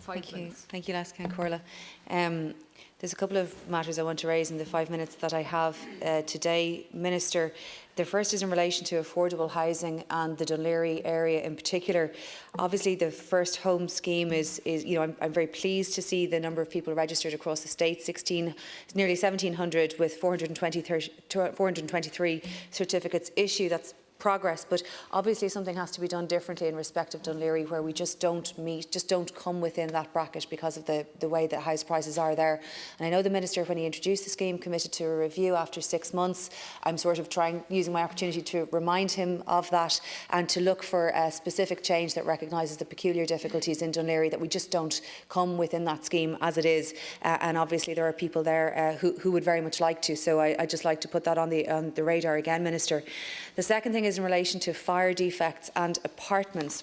Five minutes. Thank you, Les Corla. There's a couple of matters I want to raise in the 5 minutes that I have today, Minister. The first is in relation to affordable housing and the Dún Laoghaire area in particular. Obviously, the First Home scheme is I'm very pleased to see the number of people registered across the state, nearly 1,700 with 423 certificates issued. That's progress, but obviously something has to be done differently in respect of Dún Laoghaire, where we just don't come within that bracket because of the way that house prices are there. And I know the Minister, when he introduced the scheme, committed to a review after 6 months. I'm sort of using my opportunity to remind him of that and to look for a specific change that recognises the peculiar difficulties in Dún Laoghaire, that we just don't come within that scheme as it is. And obviously there are people there who would very much like to. So I'd just like to put that on the radar again, Minister. The second thing is in relation to fire defects and apartments.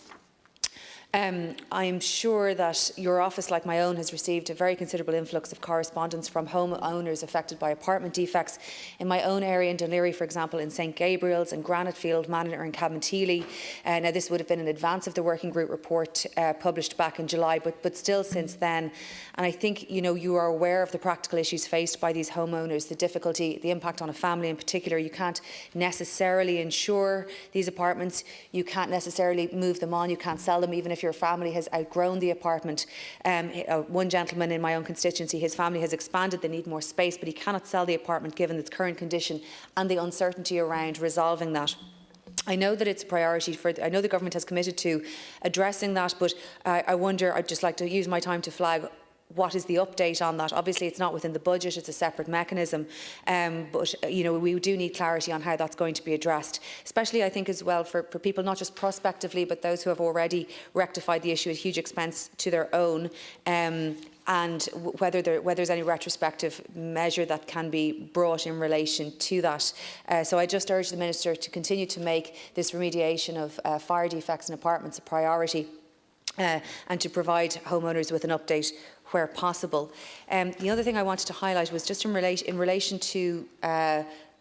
I'm sure that your office, like my own, has received a very considerable influx of correspondence from homeowners affected by apartment defects. In my own area in Dún Laoghaire, for example, in St Gabriel's, in Granitefield, Manor and Cabinteely. Now this would have been in advance of the working group report published back in July, but still since then. And I think you are aware of the practical issues faced by these homeowners, the difficulty, the impact on a family in particular. You can't necessarily insure these apartments. You can't necessarily move them on. You can't sell them even if your family has outgrown the apartment. One gentleman in my own constituency, his family has expanded, they need more space, but he cannot sell the apartment given its current condition and the uncertainty around resolving that. I know that it's a priority I know the government has committed to addressing that, but I wonder, I'd just like to use my time to flag what is the update on that. Obviously it's not within the budget, it's a separate mechanism, but we do need clarity on how that's going to be addressed, especially I think as well for people not just prospectively but those who have already rectified the issue at huge expense to their own, and whether there's any retrospective measure that can be brought in relation to that. So I just urge the Minister to continue to make this remediation of fire defects in apartments a priority, and to provide homeowners with an update where possible. The other thing I wanted to highlight was just in relation to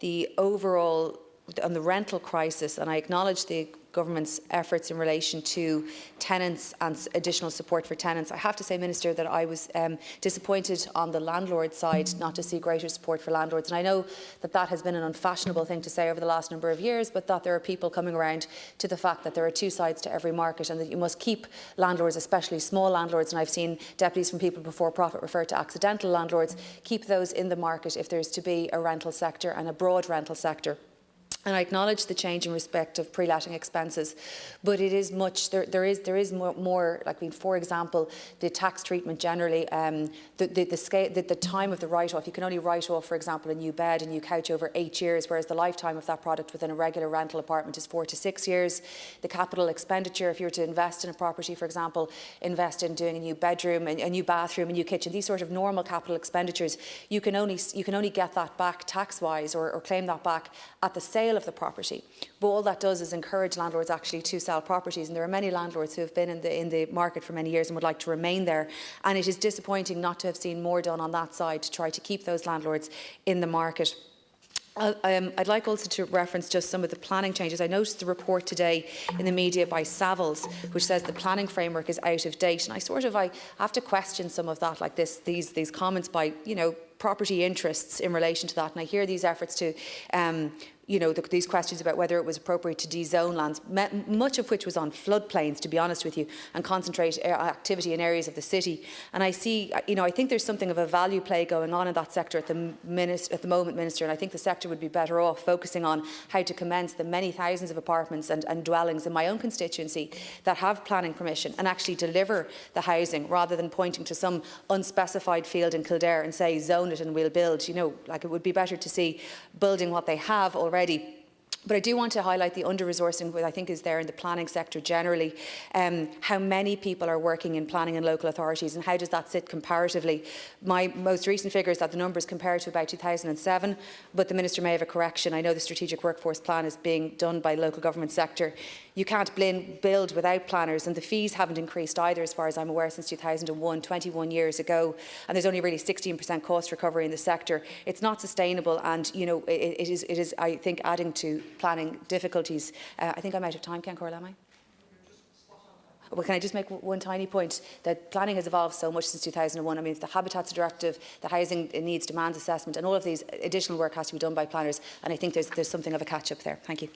the overall on the rental crisis, and I acknowledge the government's efforts in relation to tenants and additional support for tenants. I have to say, Minister, that I was disappointed on the landlord side not to see greater support for landlords. And I know that that has been an unfashionable thing to say over the last number of years, but that there are people coming around to the fact that there are two sides to every market and that you must keep landlords, especially small landlords, and I've seen deputies from People Before Profit refer to accidental landlords, keep those in the market if there's to be a rental sector and a broad rental sector. And I acknowledge the change in respect of pre-letting expenses, but it is much. There is more. Like, for example, the tax treatment generally, the time of the write-off. You can only write off, for example, a new bed, a new couch over 8 years, whereas the lifetime of that product within a regular rental apartment is 4 to 6 years. The capital expenditure, if you were to invest in a property, for example, invest in doing a new bedroom, a new bathroom, a new kitchen, these sort of normal capital expenditures, you can only get that back tax-wise or claim that back at the sale of the property. But all that does is encourage landlords actually to sell properties, and there are many landlords who have been in the market for many years and would like to remain there, and it is disappointing not to have seen more done on that side to try to keep those landlords in the market. I'd like also to reference just some of the planning changes. I noticed the report today in the media by Savills, which says the planning framework is out of date, and I have to question some of that, like these comments by property interests in relation to that, and I hear these efforts to these questions about whether it was appropriate to de-zone lands, much of which was on floodplains, to be honest with you, and concentrate activity in areas of the city. And I see, I think there's something of a value play going on in that sector at the moment, Minister, and I think the sector would be better off focusing on how to commence the many thousands of apartments and dwellings in my own constituency that have planning permission and actually deliver the housing, rather than pointing to some unspecified field in Kildare and say, zone it and we'll build. It would be better to see building what they have already. But I do want to highlight the under-resourcing that I think is there in the planning sector generally. How many people are working in planning and local authorities, and how does that sit comparatively? My most recent figure is that the numbers compare to about 2007, but the Minister may have a correction. I know the strategic workforce plan is being done by the local government sector. You can't build without planners, and the fees haven't increased either, as far as I'm aware, since 2001, 21 years ago, and there's only really 16% cost recovery in the sector. It's not sustainable, and it is, I think, adding to planning difficulties. I think I'm out of time, Ken Corla, am I? Well, can I just make one tiny point? That planning has evolved so much since 2001. I mean, the Habitats Directive, the Housing Needs Demands Assessment, and all of these additional work has to be done by planners. And I think there's something of a catch-up there. Thank you.